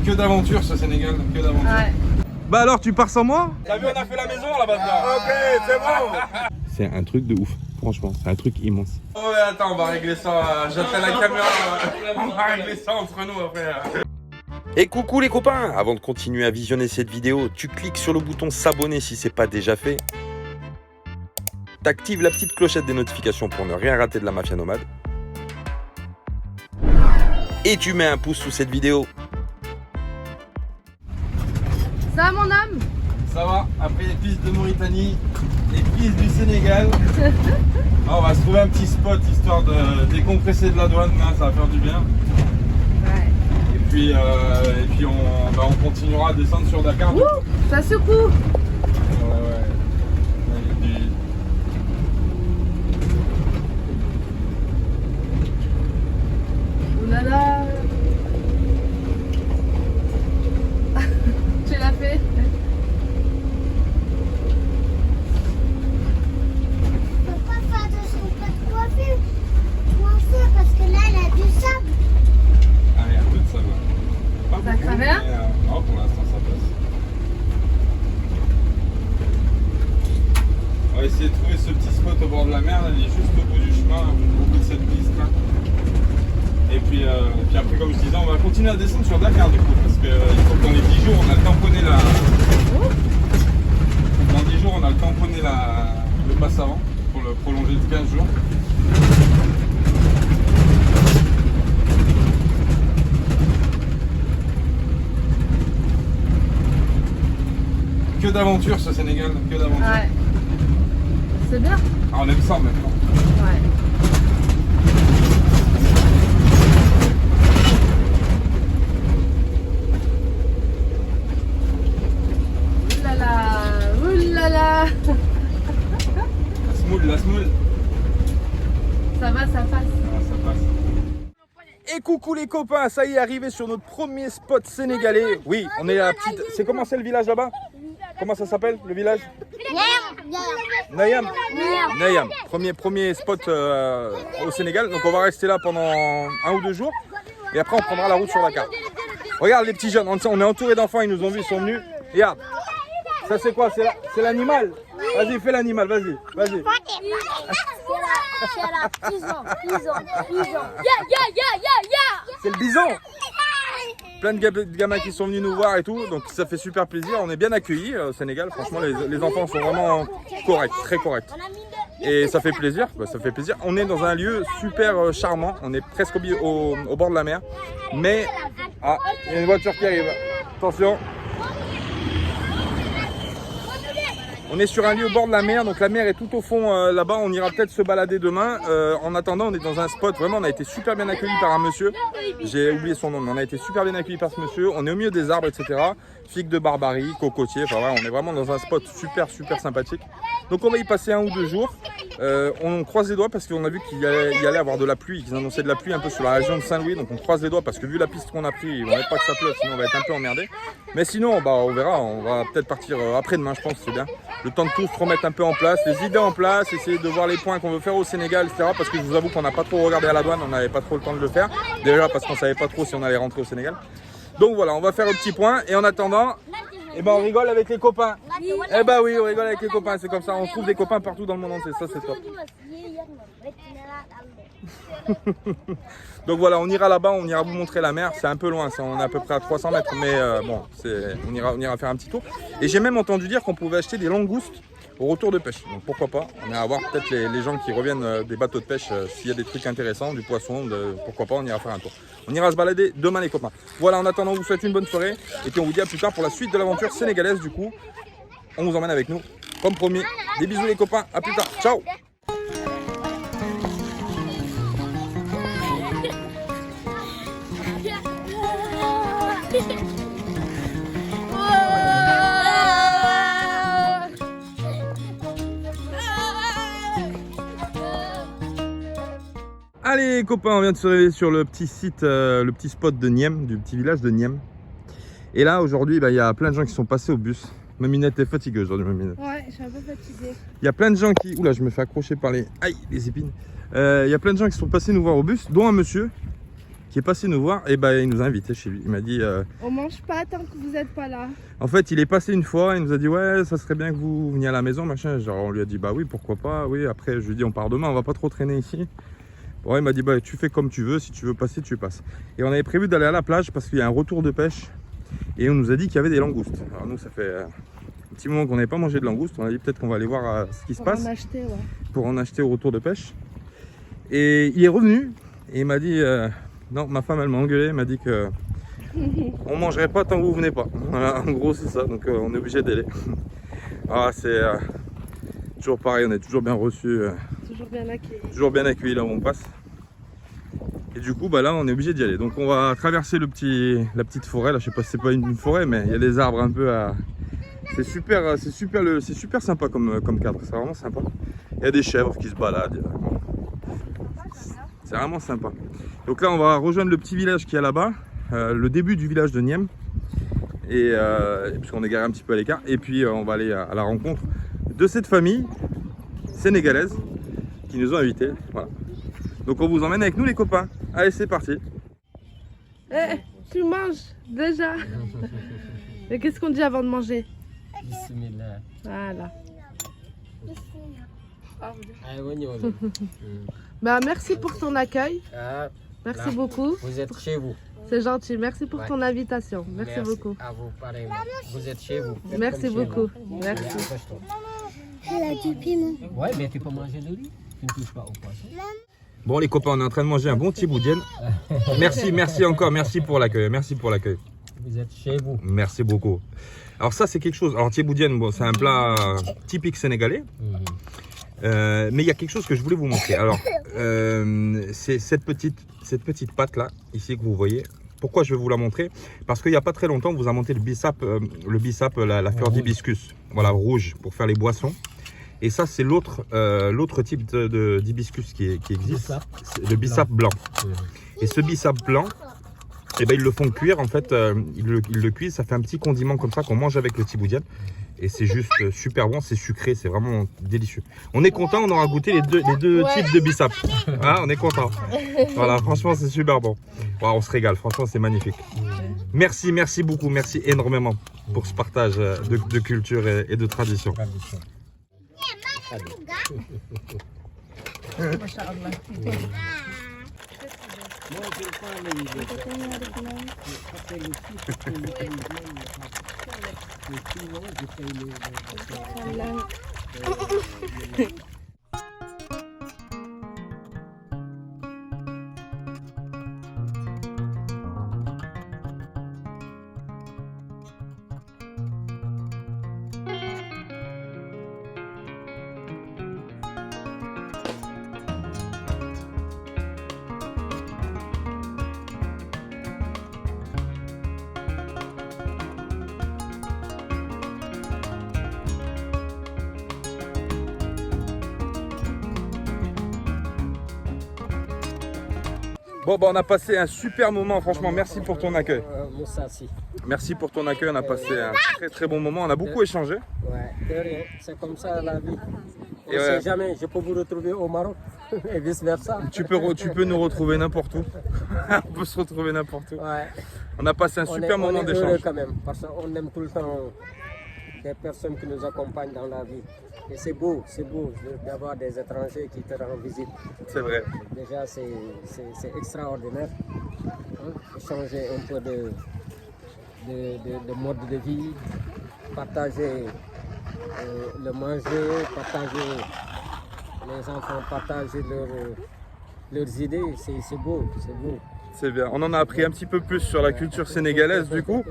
Que d'aventure ce Sénégal, que d'aventure. Ouais. Bah alors tu pars sans moi? T'as vu, on a fait la maison là-bas. Ok, c'est bon. C'est un truc de ouf, franchement, c'est un truc immense. Oh ouais, attends, on va régler ça. J'attends la caméra, on va régler ça entre nous après. Et coucou les copains! Avant de continuer à visionner cette vidéo, tu cliques sur le bouton s'abonner si c'est pas déjà fait. T'actives la petite clochette des notifications pour ne rien rater de la Mafia Nomade. Et tu mets un pouce sous cette vidéo. Ça va mon âme? Ça va, après les pistes de Mauritanie, les pistes du Sénégal. On va se trouver un petit spot histoire de décompresser de la douane, là, ça va faire du bien. Ouais. Et puis on continuera à descendre sur Dakar. Ouh, ça secoue. Ouais. Ouh là là. Tu l'as fait? Parce que là, elle a du sable. Ah, il y a un peu de sable. Pas Ça beaucoup, travers? mais, non, pour l'instant, ça passe. On va essayer de trouver ce petit spot au bord de la mer. Là, il est juste au bout du chemin, au bout de cette piste là. Et puis après, comme je disais, on va continuer à descendre sur Dakar du coup. Parce qu'il faut que dans les 10 jours, on a tamponné la... Dans 10 jours, on a tamponné le passe avant pour le prolonger de 15 jours. Que d'aventure ce Sénégal, que d'aventure. Ouais. C'est bien. Ah, on aime ça maintenant. Ouais. Oulala. La smoule. Ça va, ça passe. Ah, ça passe. Et coucou les copains, ça y est, arrivé sur notre premier spot sénégalais. Oui, on est à la petite... C'est comment c'est le village là-bas? Comment ça s'appelle le village? Nayam. Nayam. Premier spot au Sénégal. Donc on va rester là pendant 1 ou 2 jours. Et après on prendra la route sur Dakar. Regarde les petits jeunes, on est entouré d'enfants, ils nous ont vus, ils sont venus. Regarde. Ça c'est quoi? C'est l'animal. Vas-y, fais l'animal, vas-y. C'est le bison. Plein de gamins qui sont venus nous voir et tout, donc ça fait super plaisir. On est bien accueillis au Sénégal, franchement les enfants sont vraiment corrects, très corrects. Et ça fait plaisir, On est dans un lieu super charmant, on est presque au bord de la mer. Mais, ah, il y a une voiture qui arrive, attention. On est sur un lieu au bord de la mer, donc la mer est tout au fond là-bas, on ira peut-être se balader demain. En attendant, on est dans un spot, vraiment on a été super bien accueillis par un monsieur. J'ai oublié son nom, mais on a été super bien accueillis par ce monsieur. On est au milieu des arbres, etc. Figue de Barbarie, cocotier, enfin voilà, on est vraiment dans un spot super sympathique. Donc on va y passer 1 ou 2 jours. On croise les doigts parce qu'on a vu qu'il y allait avoir de la pluie, qu'ils annonçaient de la pluie un peu sur la région de Saint-Louis. Donc on croise les doigts parce que vu la piste qu'on a pris, il ne va pas que ça pleuve, sinon on va être un peu emmerdé. Mais sinon, bah, on verra, on va peut-être partir après-demain, je pense, c'est bien. Le temps de tout se remettre un peu en place, les idées en place, essayer de voir les points qu'on veut faire au Sénégal, etc. Parce que je vous avoue qu'on n'a pas trop regardé à la douane, on n'avait pas trop le temps de le faire. Déjà parce qu'on ne savait pas trop si on allait rentrer au Sénégal. Donc voilà, on va faire un petit point et en attendant, eh ben, on rigole avec les copains. Eh ben oui, on rigole avec les copains, c'est comme ça, on trouve des copains partout dans le monde entier, ça c'est top. Donc voilà, on ira là-bas, on ira vous montrer la mer, c'est un peu loin, on est à peu près à 300 mètres, mais bon, on ira faire un petit tour. Et j'ai même entendu dire qu'on pouvait acheter des langoustes au retour de pêche, donc pourquoi pas, on ira voir peut-être les gens qui reviennent des bateaux de pêche, s'il y a des trucs intéressants, du poisson, pourquoi pas, on ira faire un tour. On ira se balader demain les copains. Voilà, en attendant, on vous souhaite une bonne soirée, et puis on vous dit à plus tard pour la suite de l'aventure sénégalaise du coup. On vous emmène avec nous, comme promis. Des bisous les copains, à plus tard, ciao. Allez copains, on vient de se réveiller sur le petit site, le petit spot de Niem, du petit village de Niem. Et là aujourd'hui, il y a plein de gens qui sont passés au bus. Maminette est fatiguée aujourd'hui, Maminette. Ouais, je suis un peu fatiguée. Il y a plein de gens qui... Oula, je me fais accrocher par les... Aïe, les épines. Il y a plein de gens qui sont passés nous voir au bus, dont un monsieur qui est passé nous voir, et il nous a invités chez lui. Il m'a dit, On mange pas tant que vous êtes pas là. en fait, il est passé une fois, il nous a dit, ouais, ça serait bien que vous veniez à la maison, machin. Genre, on lui a dit, bah oui, pourquoi pas, oui. Après, je lui ai dit, on part demain, on va pas trop traîner ici. Bon, il m'a dit, bah tu fais comme tu veux, si tu veux passer, tu passes. Et on avait prévu d'aller à la plage parce qu'il y a un retour de pêche, et on nous a dit qu'il y avait des langoustes. Alors nous, ça fait un petit moment qu'on n'avait pas mangé de langoustes, on a dit peut-être qu'on va aller voir ce qui se passe. En acheter, ouais. Pour en acheter au retour de pêche. Et il est revenu et il m'a dit non, ma femme elle m'a engueulé, elle m'a dit que on mangerait pas tant que vous venez pas. Voilà, en gros c'est ça, donc on est obligé d'aller. Ah, c'est toujours pareil, on est toujours bien reçu, toujours bien accueilli là où on passe. Et du coup là on est obligé d'y aller. Donc on va traverser la petite forêt là, je sais pas si c'est pas une forêt, mais il y a des arbres un peu à. C'est super sympa comme cadre, c'est vraiment sympa. Il y a des chèvres qui se baladent. C'est vraiment sympa. Donc là, on va rejoindre le petit village qui est là-bas, le début du village de Niem. Et puisqu'on est garé un petit peu à l'écart. Et puis, on va aller à la rencontre de cette famille sénégalaise qui nous ont invités. Voilà. Donc, on vous emmène avec nous, les copains. Allez, c'est parti. Eh, tu manges déjà. Mais qu'est-ce qu'on dit avant de manger? Bismillah. Voilà. Merci pour ton accueil. Merci beaucoup. Vous êtes chez vous. C'est gentil. Merci pour ton invitation. Merci beaucoup. À vous, pareillement. Vous êtes chez vous. Merci beaucoup. Merci. Elle a du piment. Ouais, mais tu peux manger de riz. Tu ne touches pas au poisson. Bon, les copains, on est en train de manger un bon tiboudienne. Merci encore. Merci pour l'accueil. Vous êtes chez vous. Merci beaucoup. Alors ça c'est quelque chose, alors tiboudienne, bon, c'est un plat typique sénégalais, mais il y a quelque chose que je voulais vous montrer. Alors c'est cette petite pâte là, ici que vous voyez. Pourquoi je vais vous la montrer? Parce qu'il n'y a pas très longtemps, on vous a monté le bissap, la fleur d'hibiscus, voilà, rouge, pour faire les boissons. Et ça c'est l'autre type d'hibiscus qui existe, le bissap blanc. Et ce bissap blanc, ils le font cuire, en fait, ils le cuisent, ça fait un petit condiment comme ça qu'on mange avec le tiboudienne. Et c'est juste super bon, c'est sucré, c'est vraiment délicieux. On est content, on aura goûté les deux types de bissap. Hein, on est content. Voilà, franchement, c'est super bon. Wow, on se régale, franchement, c'est magnifique. Merci beaucoup, merci énormément pour ce partage de culture et de tradition. Bon, on a passé un super moment, franchement, merci pour ton accueil. Merci pour ton accueil, on a passé un très bon moment, on a beaucoup échangé. Ouais, de rien, c'est comme ça la vie. On ne sait jamais, je peux vous retrouver au Maroc et vice versa. Tu peux nous retrouver n'importe où. On peut se retrouver n'importe où. Ouais. On a passé un super moment d'échange. Quand même, parce qu'on aime tout le temps des personnes qui nous accompagnent dans la vie. Et c'est beau d'avoir des étrangers qui te rendent visite. C'est vrai. Déjà, c'est extraordinaire. Hein? Échanger un peu de mode de vie, partager le manger, partager les enfants, partager leurs idées. C'est beau. C'est bien. On en a appris un petit peu plus sur la culture sénégalaise du coup.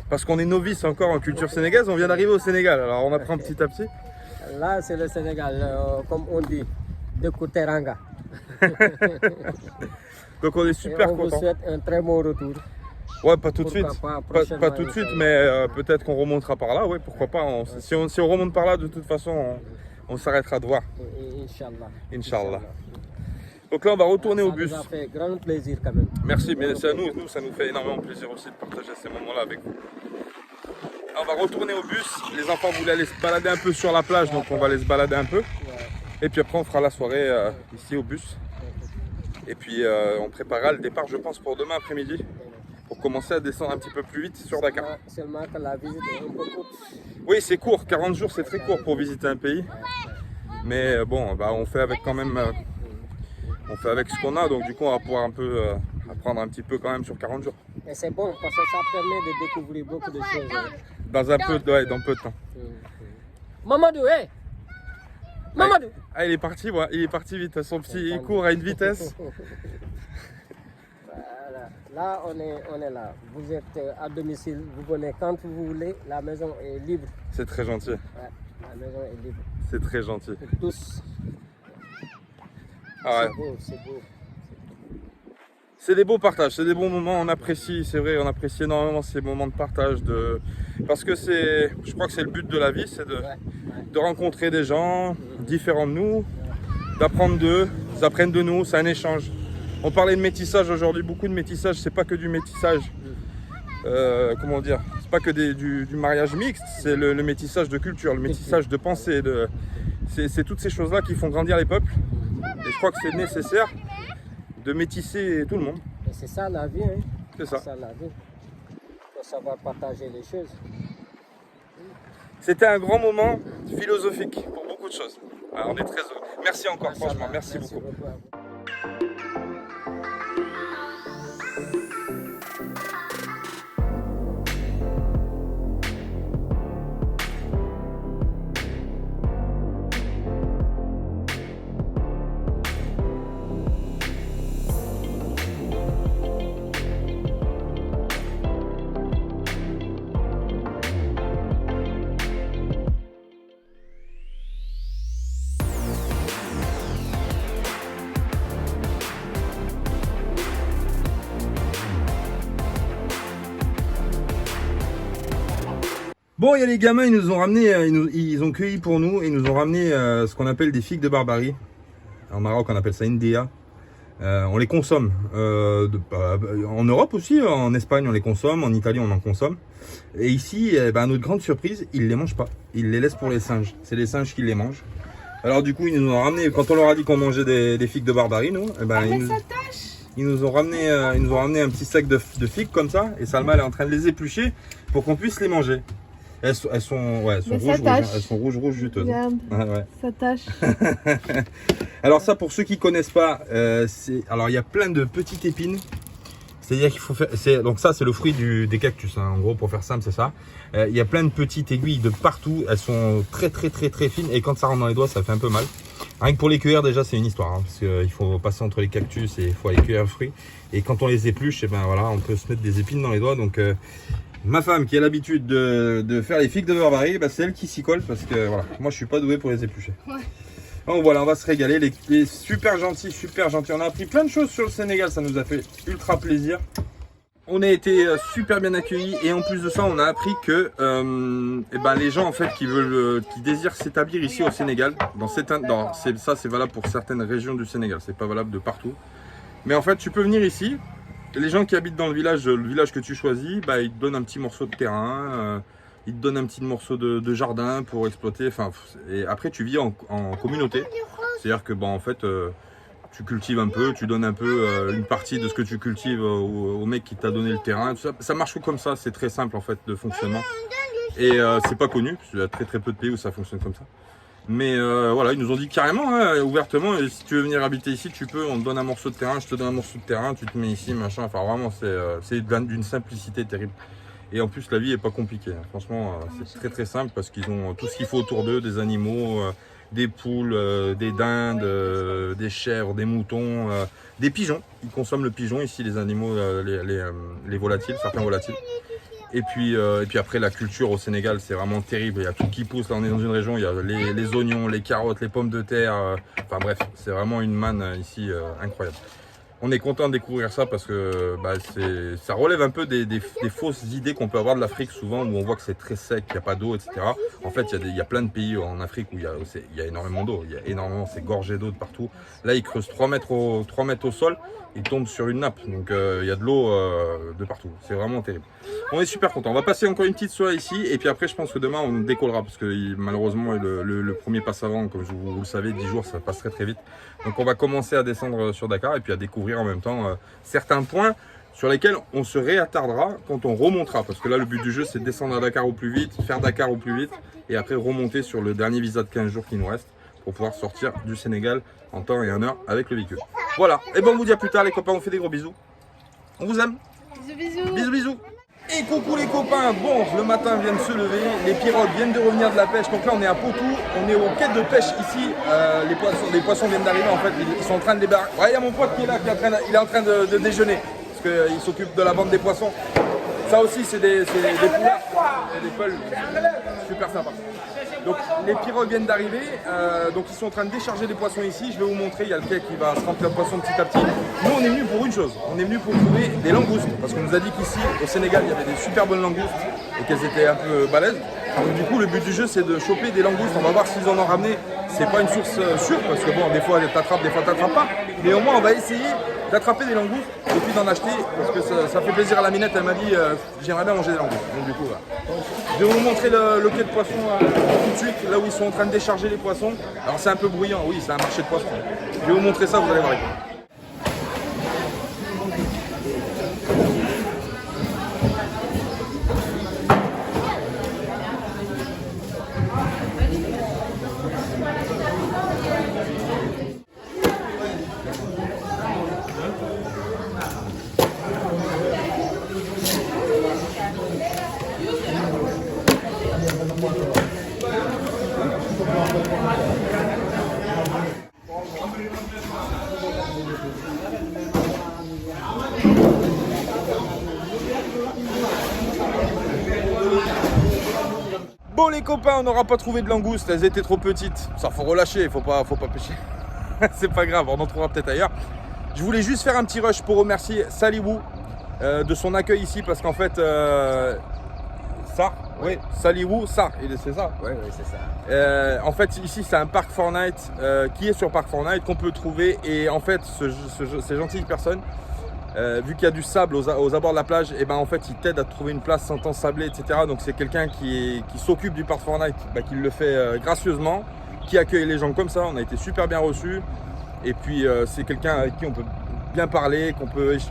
Parce qu'on est novice encore en culture sénégalaise, on vient d'arriver au Sénégal. Alors on apprend petit à petit. Là, c'est le Sénégal, comme on dit, de Kouteranga. Donc on est super contents. On vous souhaite un très bon retour. Ouais, pas tout de suite. Pas tout de suite, mais peut-être qu'on remontera par là. Ouais, pourquoi pas. Si on remonte par là, de toute façon, on s'arrêtera de voir. Inch'Allah. Donc là, on va retourner au bus. Ça nous a fait grand plaisir quand même. Merci, mais ça nous fait énormément plaisir aussi de partager ces moments-là avec vous. On va retourner au bus. Les enfants voulaient aller se balader un peu sur la plage, donc on va aller se balader un peu. Et puis après, on fera la soirée ici au bus. Et puis on préparera le départ, je pense, pour demain après-midi, pour commencer à descendre un petit peu plus vite sur Dakar. Seulement que la visite est un peu courte. Oui, c'est court, 40 jours c'est très court pour visiter un pays. Mais bon, bah, on fait avec quand même, on fait avec ce qu'on a, donc du coup on va pouvoir un peu apprendre un petit peu quand même sur 40 jours. Et c'est bon parce que ça permet de découvrir beaucoup de choses. Hein. Dans un peu, ouais, dans peu de temps. Mamadou, hé! Mamadou! Ah, il est parti, ouais, il est parti vite, son petit il court à une vitesse. Voilà. Là, on est là. Vous êtes à domicile, vous venez quand vous voulez, la maison est libre. C'est très gentil, Ouais, la maison est libre. c'est très gentil. Pour tous. Ah ouais. C'est beau, c'est beau. C'est des beaux partages, c'est des bons moments, on apprécie, c'est vrai, on apprécie énormément ces moments de partage, parce que je crois que c'est le but de la vie, c'est de rencontrer des gens différents de nous, d'apprendre d'eux, ils apprennent de nous, c'est un échange. On parlait de métissage aujourd'hui, beaucoup de métissage, c'est pas que du métissage, comment dire, c'est pas que du mariage mixte, c'est le métissage de culture, le métissage de pensée, c'est toutes ces choses-là qui font grandir les peuples, et je crois que c'est nécessaire de métisser tout le monde. Et c'est ça la vie, hein? C'est ça. C'est ça la vie. Il faut savoir partager les choses. C'était un grand moment philosophique pour beaucoup de choses. Alors, on est très heureux. Merci encore, franchement, merci beaucoup. Beaucoup à vous. Bon, il y a les gamins, ils nous ont ramené, ils ont cueilli pour nous, et ils nous ont ramené ce qu'on appelle des figues de Barbarie. En Maroc, on appelle ça India. On les consomme. En Europe aussi, en Espagne, on les consomme. En Italie, on en consomme. Et ici, à notre grande surprise, ils les mangent pas. Ils les laissent pour les singes. C'est les singes qui les mangent. Alors du coup, ils nous ont ramené, quand on leur a dit qu'on mangeait des figues de Barbarie, nous, ils nous ont ramené un petit sac de figues comme ça. Et Salma, elle est en train de les éplucher pour qu'on puisse les manger. Elles sont rouges juteuses. Regarde, Ouais. ça tâche. Alors ça, pour ceux qui connaissent pas, alors il y a plein de petites épines. C'est-à-dire qu'il faut faire. Donc ça, c'est le fruit des cactus. Hein. En gros, pour faire simple, c'est ça. Il y a plein de petites aiguilles de partout. Elles sont très fines. Et quand ça rentre dans les doigts, ça fait un peu mal. Rien que pour les cueillir, déjà, c'est une histoire. Hein, parce qu'il faut passer entre les cactus et il faut aller cueillir le fruit. Et quand on les épluche, et ben voilà, on peut se mettre des épines dans les doigts. Donc ma femme qui a l'habitude de faire les figues de Barbarie, c'est elle qui s'y colle parce que voilà, moi je suis pas doué pour les éplucher. Ouais. Donc voilà, on va se régaler, les super gentils, On a appris plein de choses sur le Sénégal, ça nous a fait ultra plaisir. On a été super bien accueillis et en plus de ça, on a appris que les gens en fait qui désirent s'établir ici au Sénégal, ça c'est valable pour certaines régions du Sénégal, c'est pas valable de partout. Mais en fait, tu peux venir ici. Les gens qui habitent dans le village que tu choisis, ils te donnent un petit morceau de terrain, ils te donnent un petit morceau de jardin pour exploiter. Et après, tu vis en communauté. C'est-à-dire que en fait, tu cultives un peu, tu donnes un peu une partie de ce que tu cultives au mec qui t'a donné le terrain. Tout ça. Ça marche comme ça, c'est très simple en fait de fonctionnement. Et c'est pas connu, parce qu'il y a très peu de pays où ça fonctionne comme ça. Mais voilà, ils nous ont dit carrément, hein, ouvertement, et si tu veux venir habiter ici, tu peux, on te donne un morceau de terrain, je te donne un morceau de terrain, tu te mets ici, machin, enfin vraiment, c'est d'une simplicité terrible. Et en plus, la vie est pas compliquée, hein. Franchement, c'est très simple, parce qu'ils ont tout ce qu'il faut autour d'eux, des animaux, des poules, des dindes, des chèvres, des moutons, des pigeons. Ils consomment le pigeon ici, les animaux, les volatiles, certains volatiles. Et puis après, la culture au Sénégal, c'est vraiment terrible. Il y a tout qui pousse. Là, on est dans une région, il y a les oignons, les carottes, les pommes de terre. Enfin bref, c'est vraiment une manne ici incroyable. On est content de découvrir ça parce que ça relève un peu des fausses idées qu'on peut avoir de l'Afrique souvent, où on voit que c'est très sec, qu'il n'y a pas d'eau, etc. En fait, il y a plein de pays en Afrique où il y a énormément d'eau. C'est gorgé d'eau de partout. Là, ils creusent 3 mètres au sol il tombe sur une nappe. Donc il y a de l'eau de partout. C'est vraiment terrible. On est super content. On va passer encore une petite soirée ici. Et puis après, je pense que demain, on décollera. Parce que malheureusement, le premier passe avant, comme vous le savez, 10 jours, ça passe très très vite. Donc on va commencer à descendre sur Dakar. Et puis à découvrir en même temps certains points sur lesquels on se réattardera quand on remontera. Parce que là, le but du jeu, c'est de descendre à Dakar au plus vite, faire Dakar au plus vite. Et après, remonter sur le dernier visa de 15 jours qui nous reste pour pouvoir sortir du Sénégal en temps et en heure avec le véhicule. Voilà. Et bon, on vous dit à plus tard, les copains. On fait des gros bisous. On vous aime. Bisous, bisous. Bisous, bisous. Et coucou les copains, bon, le matin vient de se lever, les pirogues viennent de revenir de la pêche, donc là on est à Potou, on est au quai de pêche ici, les poissons viennent d'arriver en fait, ils sont en train de débarquer. Ouais, il y a mon pote qui est là, il est en train de déjeuner, parce qu'il s'occupe de la vente des poissons. Ça aussi c'est des poulards et des peuls, super sympa. Donc les pirogues viennent d'arriver, donc ils sont en train de décharger les poissons ici. Je vais vous montrer, il y a le quai qui va se remplir de poissons petit à petit. Nous on est venus pour une chose, on est venus pour trouver des langoustes. Parce qu'on nous a dit qu'ici au Sénégal il y avait des super bonnes langoustes et qu'elles étaient un peu balèzes. Donc du coup le but du jeu c'est de choper des langoustes, on va voir s'ils en ont ramené. C'est pas une source sûre parce que bon des fois t'attrapes, des fois t'attrapes pas. Mais au moins on va essayer d'attraper des langoustes et puis d'en acheter parce que ça fait plaisir à la minette, elle m'a dit j'aimerais bien manger des langoustes. Donc du coup voilà. Je vais vous montrer le quai de poissons tout de suite, là où ils sont en train de décharger les poissons. Alors c'est un peu bruyant, oui c'est un marché de poissons. Je vais vous montrer ça, vous allez voir. Bon les copains, on n'aura pas trouvé de langoustes, elles étaient trop petites. Ça faut relâcher, faut pas pêcher. C'est pas grave, on en trouvera peut-être ailleurs. Je voulais juste faire un petit rush pour remercier Saliwu de son accueil ici parce qu'en fait ça, oui, Saliwu, ça, c'est ça. Oui, c'est ça. En fait ici c'est un parc Fortnite qui est sur parc Fortnite qu'on peut trouver et en fait ces gentilles personnes vu qu'il y a du sable aux abords de la plage, et ben en fait il t'aide à trouver une place sans temps sablé, etc. Donc c'est quelqu'un qui s'occupe du parc Fortnite, qui le fait gracieusement, qui accueille les gens comme ça. On a été super bien reçus. Et puis c'est quelqu'un avec qui on peut bien parler,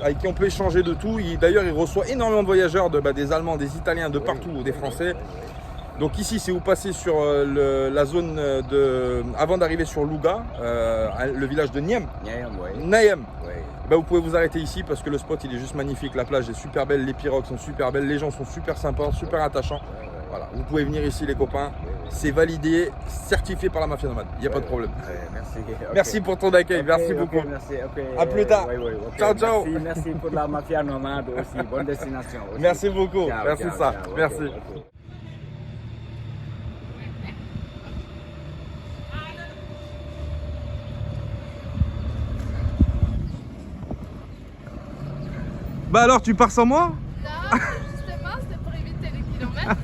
avec qui on peut échanger de tout. D'ailleurs il reçoit énormément de voyageurs, des Allemands, des Italiens, de partout, des Français. Donc ici, si vous passez sur la zone avant d'arriver sur Louga, le village de Niem, Nayem, vous pouvez vous arrêter ici parce que le spot il est juste magnifique, la plage est super belle, les pirogues sont super belles, les gens sont super sympas, super attachants. Voilà, vous pouvez venir ici les copains, c'est validé, certifié par la Mafia Nomade, il n'y a pas de problème. Merci. Merci pour ton accueil, merci beaucoup. Merci, À plus tard. Ciao, ciao. Merci pour la Mafia Nomade aussi, bonne destination. Aussi. Merci beaucoup, Ciao, merci ciao, ça, ciao. merci. Ok. Bah alors tu pars sans moi? Non, justement, c'était pour éviter les kilomètres.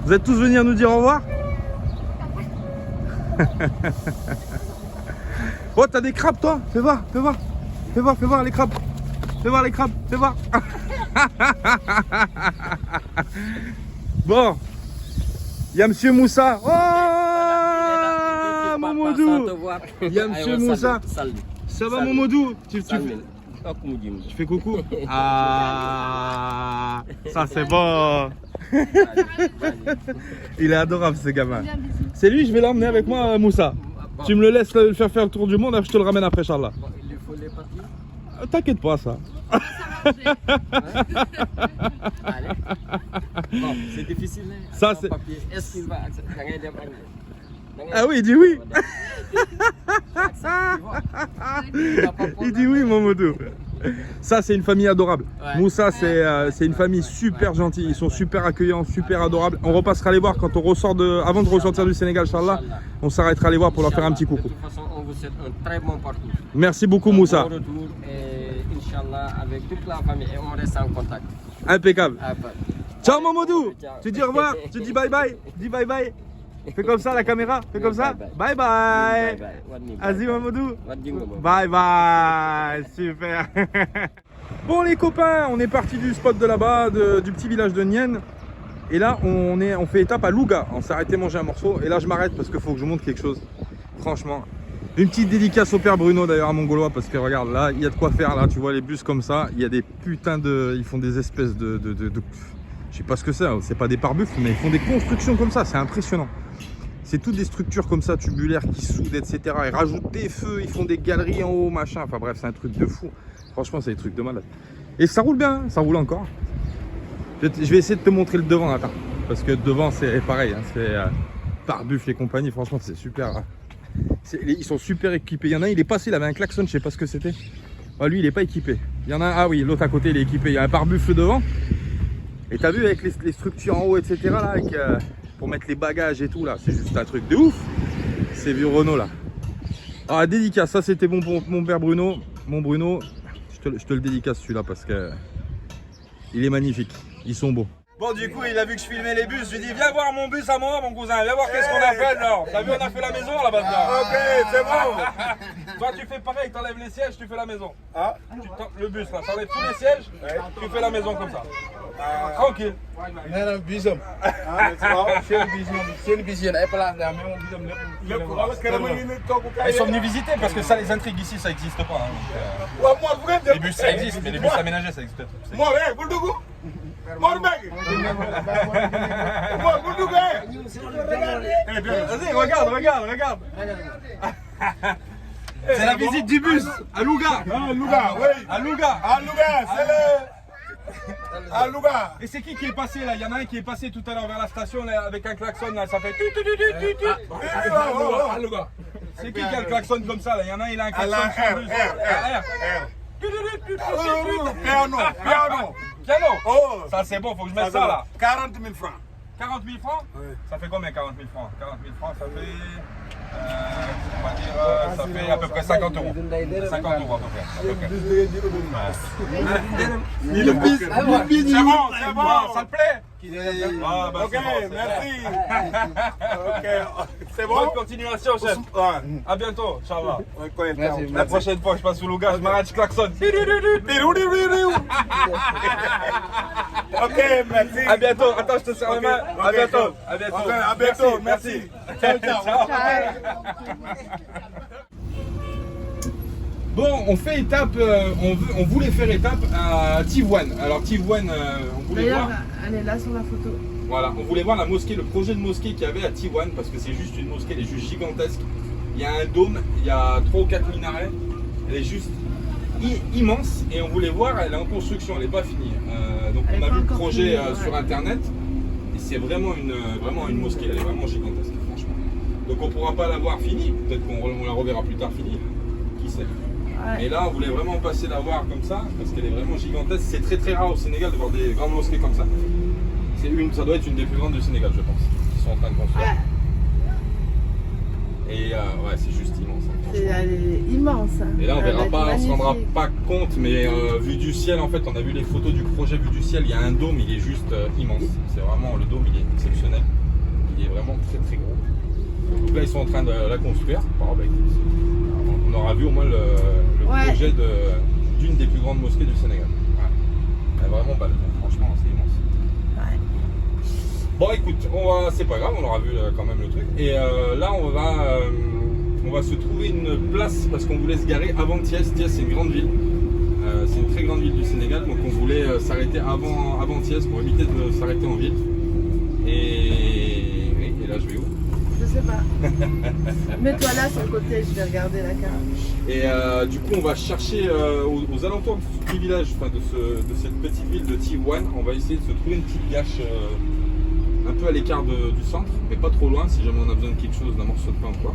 Vous êtes tous venus nous dire au revoir? Oh, t'as des crabes toi? Fais voir les crabes. Fais voir les crabes, fais voir. Bon, il y a Monsieur Moussa. Oh, Momodou. Il y a Monsieur Moussa. Ça va Momodou? Tu fais coucou? Ah, ça c'est bon. Il est adorable ce gamin. C'est lui, je vais l'emmener avec moi Moussa. Tu me le laisses le faire le tour du monde et je te le ramène après Inch'Allah. Il lui faut les papiers. T'inquiète pas ça. Allez. Bon, c'est difficile. Ça, sans c'est- papier. Est-ce qu'il va accepter? Ah oui, il dit oui. Il dit oui, Momodou. Ça, c'est une famille adorable. Ouais. Moussa, c'est une famille super gentille. Ils sont super accueillants, super adorables. On repassera les voir quand on ressort avant de ressortir du Sénégal, Inch'Allah. On s'arrêtera les voir pour leur faire un petit coucou. De toute façon, on vous souhaite un très bon parcours. Merci beaucoup, Moussa. Bon retour et Inch'Allah avec toute la famille et on reste en contact. Impeccable. Ah, bah. Ciao, Momodou. Ciao. Tu dis au revoir. Tu dis bye bye. Dis bye bye. Fais comme ça la caméra, fais comme ça. Bye bye. Vas-y Mamadou. Bye bye. Super. Bon les copains, on est parti du spot de là-bas, du petit village de Nien. Et là on fait étape à Louga. On s'est arrêté manger un morceau. Et là je m'arrête parce qu'il faut que je montre quelque chose. Franchement. Une petite dédicace au père Bruno d'ailleurs à Mongolois, parce que regarde là, il y a de quoi faire là, tu vois les bus comme ça, il y a des putains de... Ils font des espèces de je sais pas ce que c'est pas des pare-buffles, mais ils font des constructions comme ça, c'est impressionnant. C'est toutes des structures comme ça, tubulaires, qui soudent, etc. Ils rajoutent des feux, ils font des galeries en haut, machin, enfin bref, c'est un truc de fou. Franchement, c'est des trucs de malade. Et ça roule bien, ça roule encore. Je vais essayer de te montrer le devant, attends. Parce que devant, c'est pareil, hein, c'est pare-buffles et compagnie, franchement, c'est super... Ils sont super équipés. Il y en a un, il est passé, il avait un klaxon, je sais pas ce que c'était. Ah, lui, il est pas équipé. Il y en a un, ah oui, l'autre à côté, il est équipé. Il y a un pare-buffle devant. Et t'as vu avec les structures en haut, etc. là, avec, pour mettre les bagages et tout là, c'est juste un truc de ouf. Ces vieux Renault là. Ah, dédicace, ça c'était bon pour mon père Bruno. Mon Bruno, je te le dédicace celui-là parce que il est magnifique. Ils sont beaux. Bon, du coup, il a vu que je filmais les bus. Je lui ai dit, viens voir mon bus à moi, mon cousin. Viens voir qu'est-ce qu'on a fait là. T'as vu, on a fait la maison là-bas. Ok, c'est bon. Toi, tu fais pareil, t'enlèves les sièges, tu fais la maison. Ah. Le bus là, t'enlèves tous les sièges, tu fais la maison comme ça. Tranquille. Ils sont venus visiter parce que ça, les intrigues ici, ça n'existe pas. Hein, les bus, ça existe, mais les bus aménagés, ça existe pas. Vas-y, regarde. C'est la visite du bus à Louga. Ah, Louga, oui. À Louga. À Louga, c'est le... À Louga. Et c'est qui est passé là? Il y en a un qui est passé tout à l'heure vers la station là, avec un klaxon là, ça fait... À Louga. C'est qui a le klaxon comme ça là? Il y en a un, il a un klaxon sur le bus. Piano. Oh, ça c'est bon, faut que je mette ça là. 40 000 francs. 40 000 francs? Oui. Ça fait combien 40 000 francs? 40 000 francs, ça fait... on va dire, ça fait à peu près 50 €. 50 € à peu près. C'est bon, ça te plaît? Ah, bah, ok, merci. Ok, c'est bon? Bonne continuation, chef. À bientôt, Inch'Allah. La prochaine fois que je passe sous Louga, je m'arrête, je klaxonne. Ok, merci. À bientôt. Attends, je te serre la main. À bientôt. À bientôt. Ok, à bientôt, merci. Ciao, ciao. Bon, on fait étape, on voulait faire étape à Tivoine. Alors Tivoine, on voulait D'ailleurs, voir... elle est là sur la photo. Voilà, on voulait voir la mosquée, le projet de mosquée qu'il y avait à Tivoine, parce que c'est juste une mosquée, elle est juste gigantesque. Il y a un dôme, il y a 3 ou 4 minarets, elle est juste immense et on voulait voir, elle est en construction, elle n'est pas finie. Donc on a vu le projet sur internet et c'est vraiment une mosquée, elle est vraiment gigantesque, franchement. Donc on ne pourra pas la voir finie, peut-être qu'on la reverra plus tard finie, qui sait. Ouais. Et là on voulait vraiment passer la voir comme ça, parce qu'elle est vraiment gigantesque. C'est très très rare au Sénégal de voir des grandes mosquées comme ça. Ça doit être une des plus grandes du Sénégal, je pense, qui sont en train de construire. Ouais. Et ouais, c'est juste immense. Elle est immense. Et là, on verra pas, on se rendra pas compte, mais vu du ciel, en fait, on a vu les photos du projet vu du ciel. Il y a un dôme, il est juste immense. C'est vraiment, le dôme, il est exceptionnel. Il est vraiment très très gros. Donc là, ils sont en train de la construire. Oh, bah, on aura vu au moins le projet d'une des plus grandes mosquées du Sénégal. Ouais. Elle est vraiment belle, franchement, c'est immense. Bon écoute, c'est pas grave, on aura vu quand même le truc. Et là on va se trouver une place parce qu'on voulait se garer avant Thiès. Thiès c'est une grande ville, c'est une très grande ville du Sénégal, donc on voulait s'arrêter avant Thiès pour éviter de s'arrêter en ville. Et là je vais où? Je sais pas. Mets-toi là sur le côté, je vais regarder la carte. Et du coup on va chercher aux alentours du village, enfin de cette petite ville de Tivoine, on va essayer de se trouver une petite gâche un peu à l'écart du centre, mais pas trop loin si jamais on a besoin de quelque chose, d'un morceau de pain ou quoi.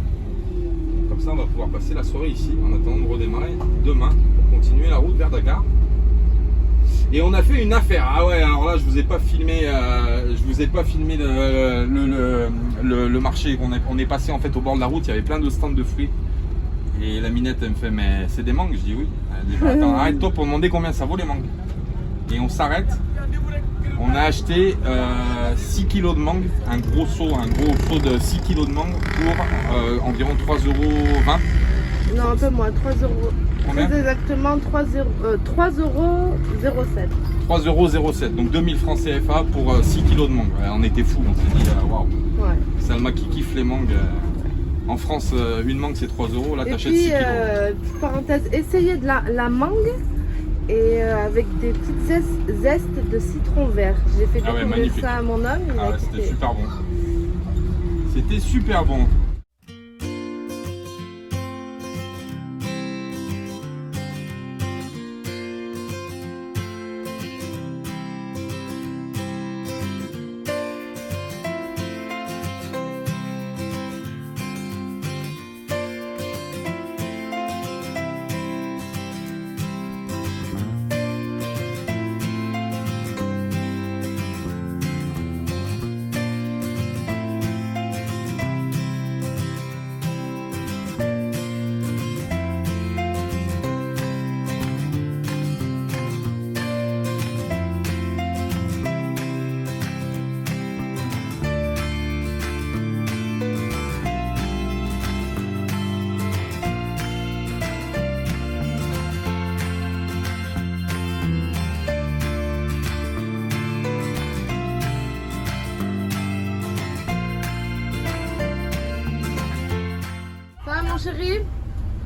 Comme ça on va pouvoir passer la soirée ici en attendant de redémarrer demain pour continuer la route vers Dakar. Et on a fait une affaire. Ah ouais, alors là je vous ai pas filmé, le marché. On est passé en fait au bord de la route, il y avait plein de stands de fruits. Et la minette elle me fait mais c'est des mangues, je dis oui. Elle dit bah, attends, arrête-toi pour demander combien ça vaut les mangues. Et on s'arrête. On a acheté 6 kilos de mangue, un gros seau de 6 kilos de mangue pour environ 3,20 €. Non, un peu moins, 3 euros. Combien? Très exactement 3,07 €. 3,07 €, donc 2000 francs CFA pour 6 kilos de mangue. Ouais, on était fous, on s'est dit waouh. Ouais. Salma qui kiffe les mangues. En France, une mangue c'est 3 €, là Et t'achètes puis, 6 kilos. petite parenthèse, essayez de la mangue et avec des petites zestes de citron vert. J'ai fait Ah ouais, découvrir magnifique. ça à mon homme. Il Ah a ouais, c'était kiffé. super bon. C'était super bon. Ça va mon chéri?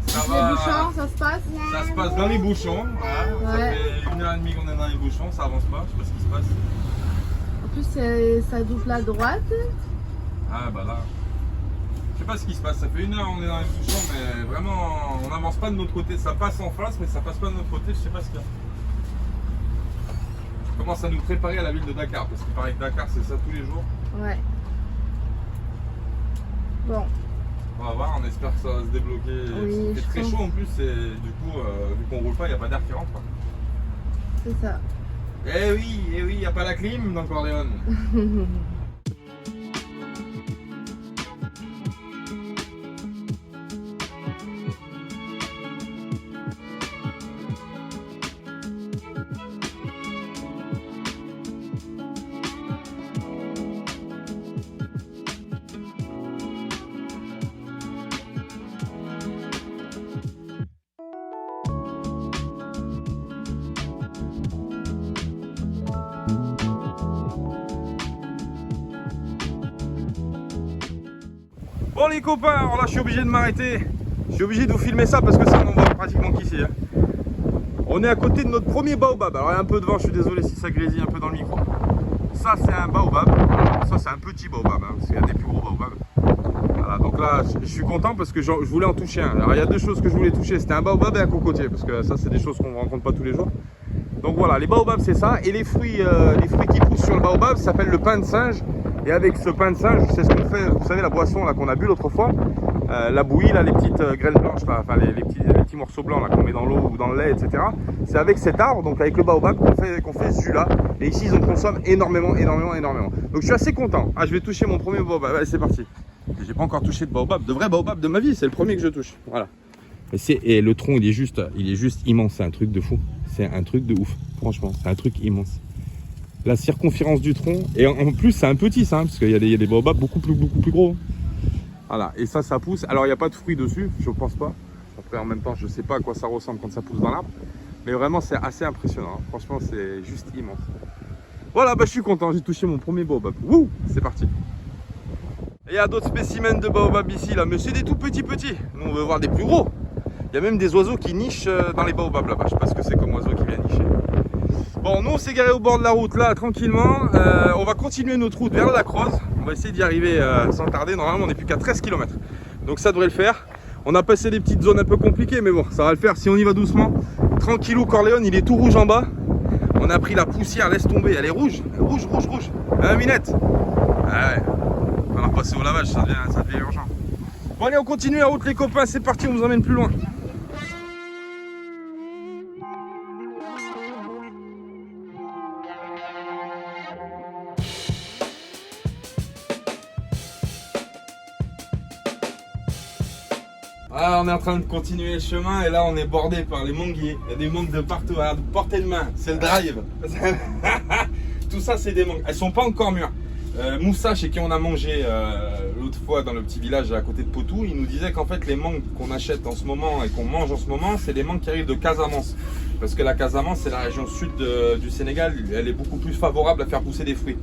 Ça Les va. bouchons, ça se passe? Ça se passe dans les bouchons. Voilà. Ça Ouais. fait 1h30 qu'on est dans les bouchons, ça avance pas, je sais pas ce qui se passe. En plus, ça double à droite. Ah bah là. Je sais pas ce qui se passe, ça fait 1 heure on est dans les bouchons, mais vraiment on n'avance pas de notre côté. Ça passe en face, mais ça passe pas de notre côté, je sais pas ce qu'il y a. Je commence à nous préparer à la ville de Dakar, parce qu'il paraît que Dakar c'est ça tous les jours. Ouais. Bon, On va voir, on espère que ça va se débloquer. Oui, Il je fait très pense. chaud en plus, et du coup, vu qu'on roule pas, il n'y a pas d'air qui rentre. c'est ça. Eh oui, il n'y a pas la clim dans Corleone. Bon les copains, alors là je suis obligé de m'arrêter. Je suis obligé de vous filmer ça parce que ça on voit pratiquement qu'ici. Hein. On est à côté de notre premier baobab. Alors il y a un peu de vent, je suis désolé si ça grésille un peu dans le micro. Ça c'est un baobab. Ça c'est un petit baobab, hein, parce qu'il y a des plus gros baobabs. Voilà, donc là je suis content parce que je voulais en toucher un. Alors il y a deux choses que je voulais toucher, c'était un baobab et un cocotier. Parce que ça c'est des choses qu'on ne rencontre pas tous les jours. Donc voilà, les baobabs c'est ça. Et les fruits qui poussent sur le baobab s'appellent le pain de singe. Et avec ce pain de singe, c'est ce qu'on fait, vous savez, la boisson là qu'on a bu l'autre fois, la bouillie, là, les petites graines blanches, là, enfin les petits morceaux blancs là qu'on met dans l'eau ou dans le lait, etc. C'est avec cet arbre, donc avec le baobab, qu'on fait ce jus-là. Et ici, ils en consomment énormément. Donc je suis assez content. Ah, je vais toucher mon premier baobab. Allez, c'est parti. J'ai pas encore touché de baobab, de vrai baobab de ma vie. C'est le premier que je touche. Voilà. Et le tronc, il est juste immense. C'est un truc de fou. C'est un truc de ouf. Franchement, c'est un truc immense. La circonférence du tronc, et en plus c'est un petit ça, parce qu'il y a des baobabs beaucoup plus gros. Voilà, et ça pousse. Alors il n'y a pas de fruits dessus, je pense pas. Après en même temps je sais pas à quoi ça ressemble quand ça pousse dans l'arbre. Mais vraiment c'est assez impressionnant, franchement c'est juste immense. Voilà, bah je suis content, j'ai touché mon premier baobab. Wouh, c'est parti. Et il y a d'autres spécimens de baobab ici là, mais c'est des tout petits. Nous on veut voir des plus gros. Il y a même des oiseaux qui nichent dans les baobabs là-bas, je sais pas ce que c'est comme oiseau qui vient nicher. Bon, nous on s'est garé au bord de la route là, tranquillement. On va continuer notre route vers la Croze. On va essayer d'y arriver sans tarder. Normalement, on n'est plus qu'à 13 km. Donc ça devrait le faire. On a passé des petites zones un peu compliquées, mais bon, ça va le faire si on y va doucement. Tranquillou, Corleone, il est tout rouge en bas. On a pris la poussière, laisse tomber. Elle est rouge. Rouge. Hein, Minette? Ah ouais. On va passer au lavage, ça devient urgent. Bon, allez, on continue la route, les copains. C'est parti, on vous emmène plus loin. Ah, on est en train de continuer le chemin et là on est bordé par les manguiers. Il y a des mangues de partout, à portée de main, c'est le drive. tout ça, c'est des mangues. Elles sont pas encore mûres. Moussa, chez qui on a mangé l'autre fois dans le petit village à côté de Potou, il nous disait qu'en fait les mangues qu'on achète en ce moment et qu'on mange en ce moment, c'est des mangues qui arrivent de Casamance. Parce que la Casamance, c'est la région sud du Sénégal, elle est beaucoup plus favorable à faire pousser des fruits.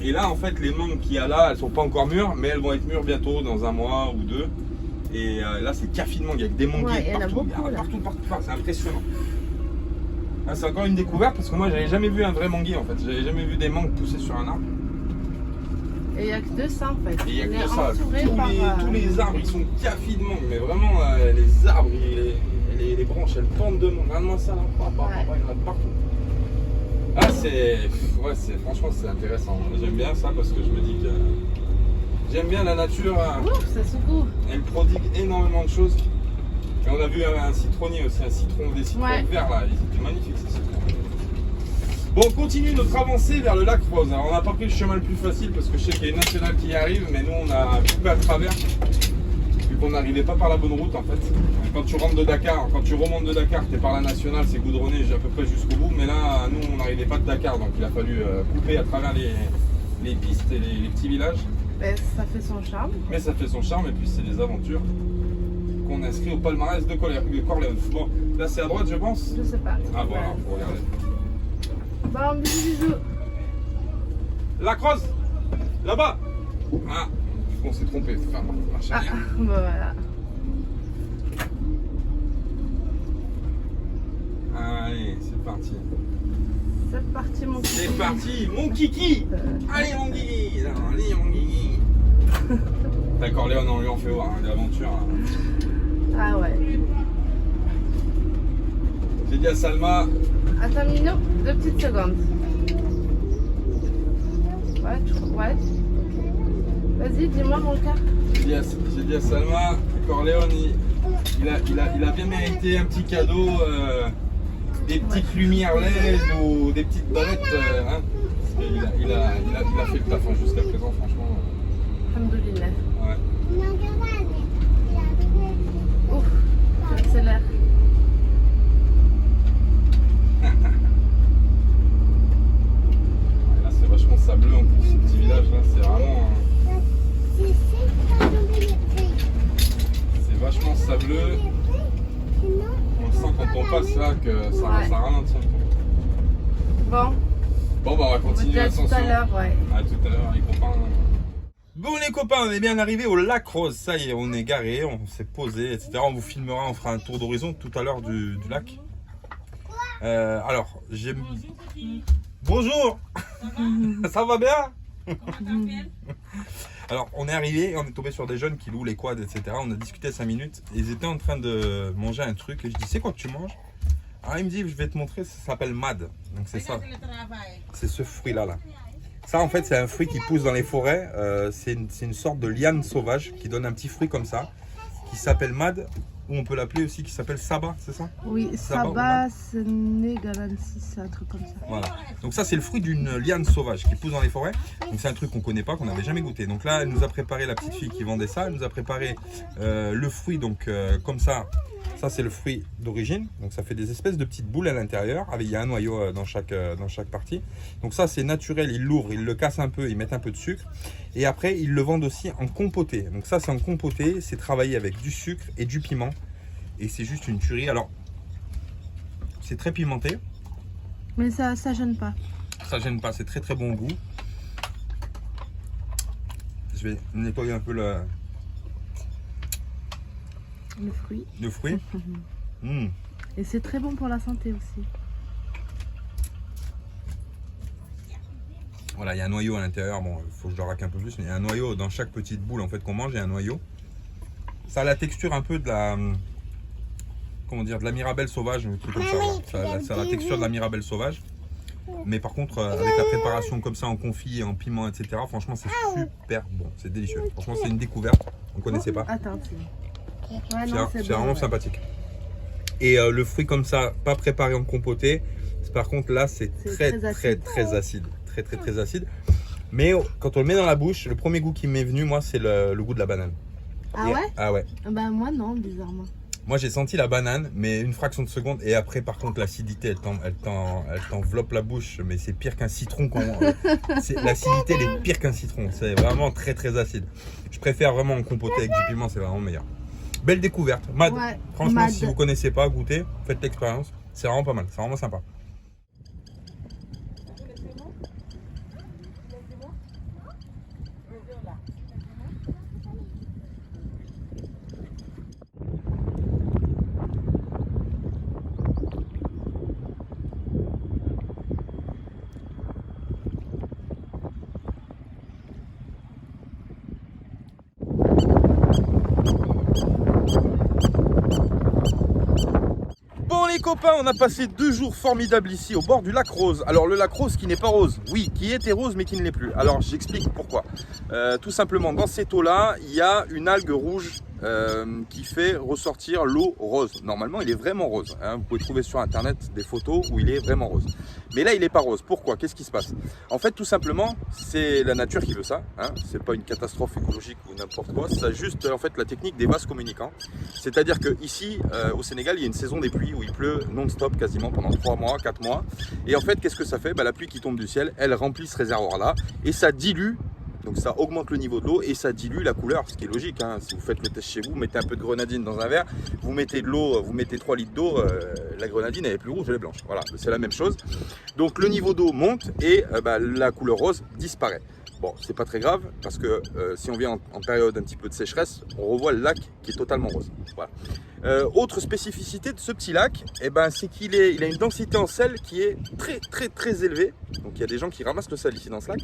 Et là, en fait, les mangues qu'il y a là, elles sont pas encore mûres, mais elles vont être mûres bientôt, dans un mois ou deux. Et là, c'est café de mangue avec des manguiers partout. Partout. C'est impressionnant. Ah, c'est encore une découverte parce que moi, j'avais jamais vu un vrai manguier en fait. J'avais jamais vu des mangues pousser sur un arbre. Et il n'y a que de ça en fait. Et il n'y a On que est de ça. entouré par, Tous les arbres, ils sont cafés de mangue. Mais vraiment, les arbres, les branches, elles pendent de mangue. Regarde-moi ça là. Il y en a partout. Ah, franchement, c'est intéressant. J'aime bien ça parce que je me dis que j'aime bien la nature. Ouf, ça secoue. Elle prodigue énormément de choses. Et on a vu un citronnier aussi, des citrons verts là. Ils étaient magnifiques ces citrons. Bon, on continue notre avancée vers le lac Rose. Alors, on n'a pas pris le chemin le plus facile parce que je sais qu'il y a une nationale qui y arrive, mais nous on a coupé à travers vu qu'on n'arrivait pas par la bonne route en fait. Quand tu rentres de Dakar, quand tu remontes de Dakar, tu es par la nationale, c'est goudronné à peu près jusqu'au bout, mais là nous on n'arrivait pas de Dakar, donc il a fallu couper à travers les pistes et les petits villages. Mais ça fait son charme. Mais ça fait son charme et puis c'est des aventures qu'on inscrit au palmarès de Corleone. Bon, là c'est à droite je pense. Je sais pas. Ah voilà, faut regarder. Bon, bisous. La crosse, là-bas. Ah, on s'est trompé, faut faire marche arrière. Bah voilà. Allez, c'est parti. C'est parti mon kiki. C'est parti, mon kiki. Allez mon kiki, allez mon kiki. D'accord, Léon, on lui en fait voir, l'aventure. Ah ouais. J'ai dit à Salma. Attends Minou, 2 petites secondes. Ouais. Vas-y, dis-moi mon cas. J'ai dit à Salma, Corleone, il a bien mérité un petit cadeau, des petites lumières LED ou des petites ballettes. Hein, parce qu'il a fait le taf jusqu'à présent, franchement. Alhamdoulilah. Ouais. Ouf, j'accélère. Là, c'est vachement sableux en plus, ce petit village là, c'est vraiment. C'est vachement sableux. On sent quand on passe là que ça ralentit un peu. Bon, Bon, bah on va continuer à l'ascension. tout à l'heure, ouais. À tout à l'heure, les copains. Bon, les copains, on est bien arrivé au lac Rose. Ça y est, on est garé, on s'est posé, etc. On vous filmera, on fera un tour d'horizon tout à l'heure du lac. Alors, j'aime. Bonjour. Ça va bien? Alors, on est arrivé, on est tombé sur des jeunes qui louent les quads, etc. On a discuté 5 minutes. Et ils étaient en train de manger un truc. Et je dis, c'est quoi que tu manges? Alors, il me dit, je vais te montrer, ça s'appelle mad. Donc, c'est ça. C'est ce fruit-là, là. Ça, en fait, c'est un fruit qui pousse dans les forêts. C'est une sorte de liane sauvage qui donne un petit fruit comme ça, qui s'appelle mad, ou on peut l'appeler aussi, qui s'appelle saba, c'est ça? Oui, Saba, Sénégalensis, c'est un truc comme ça. Voilà. Donc ça, c'est le fruit d'une liane sauvage qui pousse dans les forêts. Donc c'est un truc qu'on connaît pas, qu'on n'avait jamais goûté. Donc là, elle nous a préparé, la petite fille qui vendait ça, elle nous a préparé le fruit, donc comme ça. Ça, c'est le fruit d'origine. Donc ça fait des espèces de petites boules à l'intérieur. Il y a un noyau dans chaque partie. Donc ça, c'est naturel. Ils l'ouvrent, ils le cassent un peu, ils mettent un peu de sucre. Et après, ils le vendent aussi en compoté. Donc ça, c'est en compoté. C'est travaillé avec du sucre et du piment. Et c'est juste une tuerie. Alors, c'est très pimenté. Mais ça gêne pas. Ça gêne pas. C'est très très bon goût. Je vais nettoyer un peu le fruit. Mmh. Et c'est très bon pour la santé aussi. Voilà, il y a un noyau à l'intérieur. Bon, il faut que je le raque un peu plus. Mais il y a un noyau dans chaque petite boule en fait qu'on mange. Il y a un noyau. Ça a la texture un peu de la, comment dire, de la mirabelle sauvage, un truc comme ça. Ça a la texture de la mirabelle sauvage. Mais par contre, avec la préparation comme ça en confit, en piment, etc. Franchement, c'est super bon. C'est délicieux. Franchement, c'est une découverte. On ne connaissait pas. Attends, c'est vraiment sympathique. Et le fruit comme ça, pas préparé en compoté. Par contre, là, c'est très acide. Très acide. Mais quand on le met dans la bouche, le premier goût qui m'est venu, moi, c'est le goût de la banane. Ah ouais? Ah ouais. Bah moi non, bizarrement. Moi j'ai senti la banane, mais une fraction de seconde. Et après, par contre, l'acidité, elle t'enveloppe la bouche. Mais c'est pire qu'un citron. L'acidité, elle est pire qu'un citron. C'est vraiment très très acide. Je préfère vraiment en compoter avec du piment, c'est vraiment meilleur. Belle découverte. Mad, Ouais, franchement, Mad. si vous connaissez pas, goûtez, faites l'expérience. C'est vraiment pas mal, c'est vraiment sympa. Bon les copains, on a passé 2 jours formidables ici au bord du lac Rose. Alors le lac Rose qui n'est pas rose, oui, qui était rose mais qui ne l'est plus. Alors j'explique pourquoi. Tout simplement, dans cette eau-là, il y a une algue rouge qui fait ressortir l'eau rose. Normalement, il est vraiment rose. Hein. Vous pouvez trouver sur internet des photos où il est vraiment rose. Mais là, il n'est pas rose. Pourquoi? Qu'est-ce qui se passe? En fait, tout simplement, c'est la nature qui veut ça. Hein. C'est pas une catastrophe écologique ou n'importe quoi. C'est juste en fait la technique des vases communicants. C'est-à-dire que ici, au Sénégal, il y a une saison des pluies où il pleut non-stop quasiment pendant 3 mois, 4 mois. Et en fait, qu'est-ce que ça fait? La pluie qui tombe du ciel, elle remplit ce réservoir-là et ça dilue. Donc ça augmente le niveau de l'eau et ça dilue la couleur, ce qui est logique. Hein. Si vous faites le test chez vous, mettez un peu de grenadine dans un verre, vous mettez de l'eau, vous mettez 3 litres d'eau, la grenadine elle est plus rouge, elle est blanche. Voilà, c'est la même chose. Donc le niveau d'eau monte et la couleur rose disparaît. Bon, c'est pas très grave parce que si on vient en période un petit peu de sécheresse, on revoit le lac qui est totalement rose. Voilà. Autre spécificité de ce petit lac, c'est qu'il a une densité en sel qui est très élevée. Donc il y a des gens qui ramassent le sel ici dans ce lac.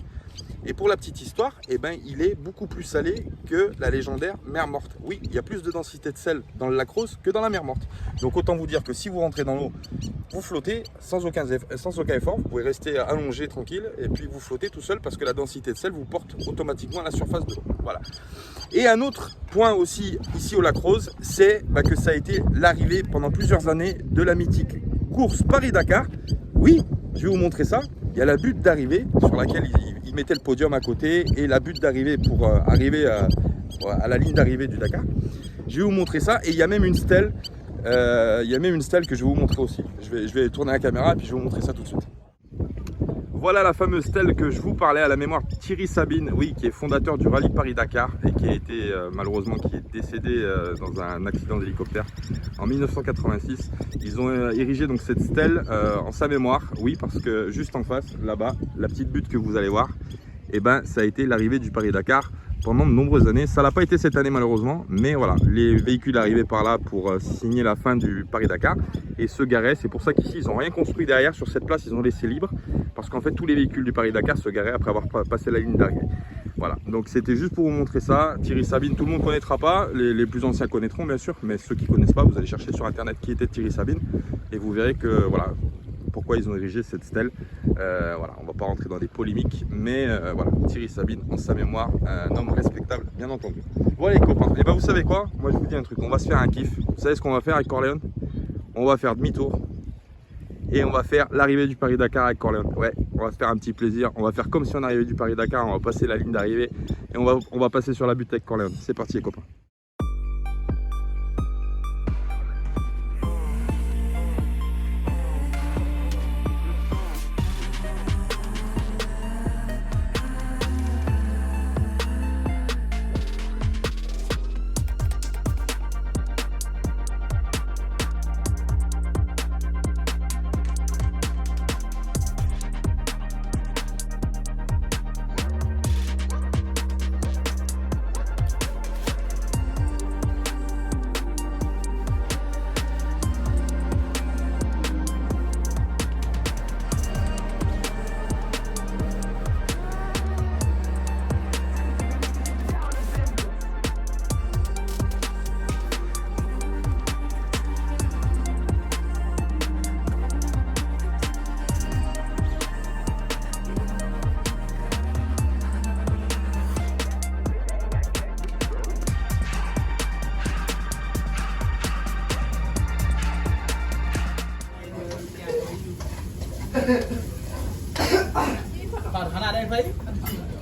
Et pour la petite histoire, il est beaucoup plus salé que la légendaire mer morte. Oui, il y a plus de densité de sel dans le lac Rose que dans la mer morte. Donc autant vous dire que si vous rentrez dans l'eau, vous flottez sans aucun effort. Vous pouvez rester allongé tranquille et puis vous flottez tout seul parce que la densité de sel vous porte automatiquement à la surface de l'eau. Voilà. Et un autre point aussi ici au lac Rose, c'est que ça a été l'arrivée pendant plusieurs années de la mythique course Paris-Dakar. Oui, je vais vous montrer ça. Il y a la butte d'arrivée sur laquelle il mettait le podium à côté et la butte d'arrivée pour arriver à la ligne d'arrivée du Dakar. Je vais vous montrer ça et il y a même une stèle. Il y a même une stèle que je vais vous montrer aussi. Je vais tourner la caméra et puis je vais vous montrer ça tout de suite. Voilà la fameuse stèle que je vous parlais à la mémoire de Thierry Sabine, oui, qui est fondateur du rallye Paris-Dakar et qui a été malheureusement qui est décédé dans un accident d'hélicoptère en 1986. Ils ont érigé donc cette stèle en sa mémoire, oui, parce que juste en face, là-bas, la petite butte que vous allez voir, ça a été l'arrivée du Paris-Dakar pendant de nombreuses années. Ça n'a pas été cette année malheureusement, mais voilà, les véhicules arrivaient par là pour signer la fin du Paris-Dakar et se garaient. C'est pour ça qu'ici, ils n'ont rien construit derrière sur cette place, ils ont laissé libre parce qu'en fait, tous les véhicules du Paris-Dakar se garaient après avoir passé la ligne d'arrivée. Voilà, donc c'était juste pour vous montrer ça. Thierry Sabine, tout le monde ne connaîtra pas, les plus anciens connaîtront bien sûr, mais ceux qui ne connaissent pas, vous allez chercher sur internet qui était Thierry Sabine et vous verrez que voilà, pourquoi ils ont érigé cette stèle. Voilà, on ne va pas rentrer dans des polémiques, mais voilà, Thierry Sabine en sa mémoire, un homme respectable, bien entendu. Voilà les copains, et vous savez quoi? Moi je vous dis un truc, on va se faire un kiff. Vous savez ce qu'on va faire avec Corleone? On va faire demi-tour et on va faire l'arrivée du Paris-Dakar avec Corleone. Ouais, on va se faire un petit plaisir, on va faire comme si on arrivait du Paris-Dakar, on va passer la ligne d'arrivée et on va passer sur la butte avec Corleone. C'est parti les copains.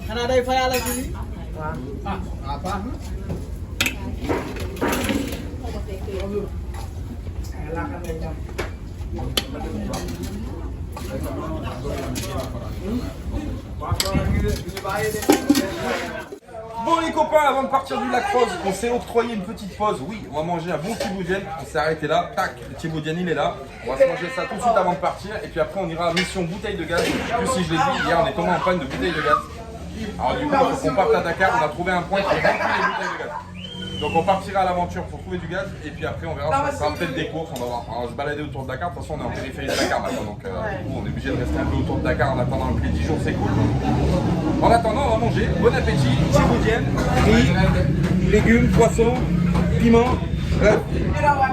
Khana đây phải là gì? Apa? Bon les copains, avant de partir du lac Rose, on s'est octroyé une petite pause. Oui, on va manger un bon tiboudienne. On s'est arrêté là. Tac, le tiboudienne il est là. On va se manger ça tout de suite avant de partir. Et puis après on ira à mission bouteille de gaz. Plus si je l'ai dit, hier on est tombé en panne de bouteille de gaz. Alors du coup, quand on part à Dakar, on a trouvé un point qui remplit les bouteilles de gaz. Donc on partira à l'aventure pour trouver du gaz. Et puis après on verra, ça sera peut-être des courses. On va voir. On va se balader autour de Dakar. De toute façon on est en périphérie de Dakar maintenant. Donc du coup, on est obligé de rester un peu autour de Dakar en attendant que les 10 jours s'écoulent. En attendant, on va manger. Bon appétit, tiboudienne, riz, légumes, poissons, piment, œufs,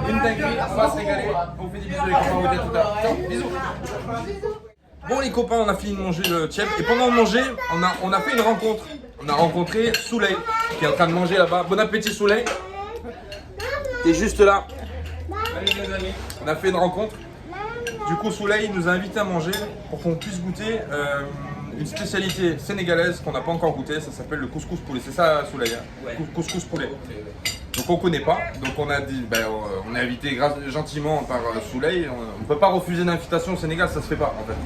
une dinguerie, on va se régaler. On fait des bisous les copains, on vous dit à tout à l'heure. Ciao, bisous. Bon les copains, on a fini de manger le tchèp et pendant de manger, on a fait une rencontre. On a rencontré Souley qui est en train de manger là-bas. Bon appétit Souley. T'es juste là. On a fait une rencontre. Du coup Souley nous a invités à manger pour qu'on puisse goûter une spécialité sénégalaise qu'on n'a pas encore goûté. Ça s'appelle le couscous poulet. C'est ça Souley hein? Couscous poulet. Donc on connaît pas. Donc on a dit, on est invité gentiment par Souley. On ne peut pas refuser l'invitation au Sénégal, ça se fait pas en fait.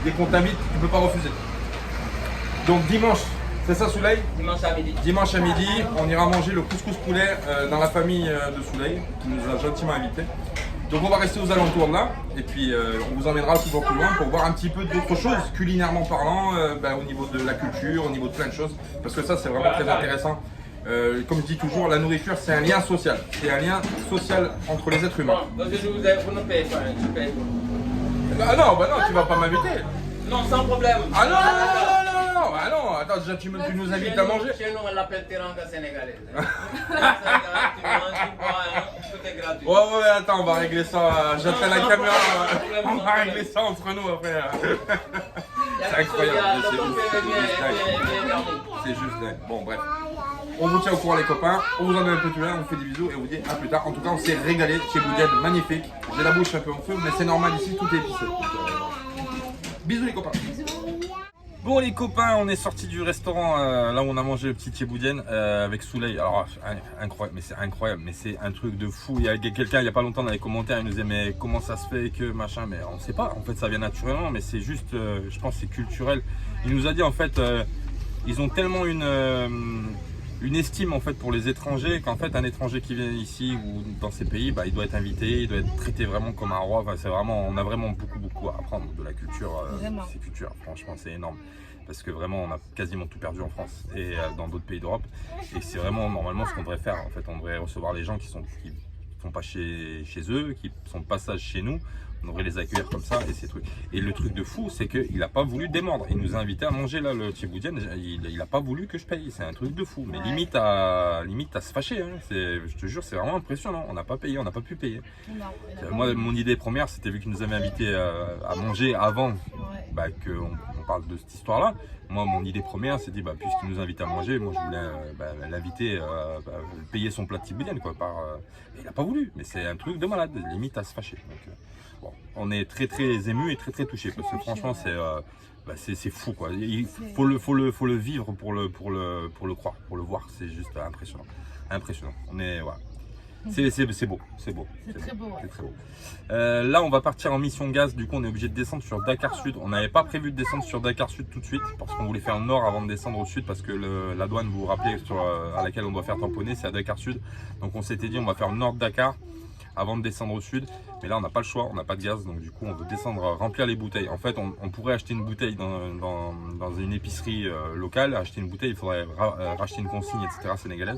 Dès qu'on t'invite, tu peux pas refuser. Donc dimanche, c'est ça Souley? Dimanche à midi. Dimanche à midi, on ira manger le couscous poulet dans la famille de Souley qui nous a gentiment invités. Donc on va rester aux alentours de là et puis on vous emmènera toujours plus loin pour voir un petit peu d'autres choses, culinairement parlant, au niveau de la culture, au niveau de plein de choses. Parce que ça c'est vraiment très intéressant. Comme je dis toujours, la nourriture c'est un lien social. C'est un lien social entre les êtres humains. Donc je vous ne payez pas, je paye. Ah non, bah non, tu vas pas m'inviter. Non, sans problème. Ah non, non, ah non, attends, déjà tu nous invites à manger. Chez nous, on l'appelle teranga sénégalaise. Tu manges, tu bois, tout est gratuit. Ouais, attends, on va régler ça. J'attends la caméra. On va régler ça entre nous après. C'est incroyable. C'est juste dingue. Bon, bref. On vous tient au courant les copains, on vous en met un peu plus loin, on vous fait des bisous et on vous dit à plus tard. En tout cas on s'est régalé chez Boudienne, magnifique. J'ai la bouche un peu en feu mais c'est normal ici, tout est épicé. Bisous les copains. Bon les copains, on est sorti du restaurant là où on a mangé le petit Tchéboudienne avec Souley. Alors incroyable, mais c'est un truc de fou. Il y a quelqu'un il n'y a pas longtemps dans les commentaires, il nous disait mais comment ça se fait que machin, mais on sait pas. En fait ça vient naturellement, mais c'est juste, je pense que c'est culturel. Il nous a dit en fait, ils ont tellement une estime en fait pour les étrangers qu'en fait un étranger qui vient ici ou dans ces pays, il doit être invité, il doit être traité vraiment comme un roi. Enfin, c'est vraiment, on a vraiment beaucoup à apprendre de la culture, ces cultures. Franchement, c'est énorme parce que vraiment on a quasiment tout perdu en France et dans d'autres pays d'Europe. Et c'est vraiment normalement ce qu'on devrait faire. En fait, on devrait recevoir les gens qui sont pas chez eux, qui sont de passage chez nous. On devrait les accueillir comme ça et ces trucs. Et le truc de fou, c'est qu'il n'a pas voulu démordre. Il nous a invités à manger là le Tchéboudienne. Il n'a pas voulu que je paye. C'est un truc de fou. Mais limite à se fâcher. Hein. Je te jure, c'est vraiment impressionnant. On n'a pas payé, on n'a pas pu payer. Moi, mon idée première, c'était vu qu'il nous avait invités à manger avant qu'on parle de cette histoire-là. Moi, mon idée première, c'était puisqu'il nous invite à manger, moi je voulais l'inviter à payer son plat de Tchéboudienne. Il n'a pas voulu. Mais c'est un truc de malade. Limite à se fâcher. Donc, bon, on est très ému et très touché parce que franchement c'est fou quoi. Il faut le vivre pour le croire, pour le voir. C'est juste impressionnant. On est voilà. C'est beau. C'est très beau. Là on va partir en mission gaz. Du coup on est obligé de descendre sur Dakar Sud. On n'avait pas prévu de descendre sur Dakar Sud tout de suite parce qu'on voulait faire le nord avant de descendre au sud parce que la douane, vous vous rappelez, à laquelle on doit faire tamponner, c'est à Dakar Sud. Donc on s'était dit on va faire le nord de Dakar avant de descendre au sud, mais là on n'a pas le choix, on n'a pas de gaz, donc du coup on veut descendre remplir les bouteilles. En fait on pourrait acheter une bouteille dans une épicerie locale, acheter une bouteille, il faudrait racheter une consigne, etc. sénégalaise.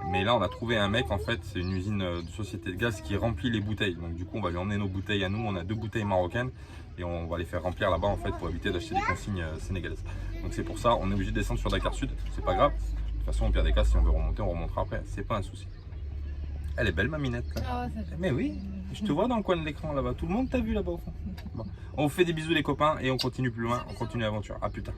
Mais là on a trouvé un mec, en fait c'est une usine de société de gaz qui remplit les bouteilles, donc du coup on va lui emmener nos bouteilles à nous. On a 2 bouteilles marocaines et on va les faire remplir là-bas en fait pour éviter d'acheter des consignes sénégalaises. Donc c'est pour ça on est obligé de descendre sur Dakar Sud, c'est pas grave, de toute façon au pire des cas si on veut remonter on remontera après, c'est pas un souci. Elle est belle ma minette là. Ah ouais, mais oui, je te vois dans le coin de l'écran là-bas, tout le monde t'a vu là-bas au fond. Bon. On vous fait des bisous les copains et on continue plus loin, on continue l'aventure, à plus tard.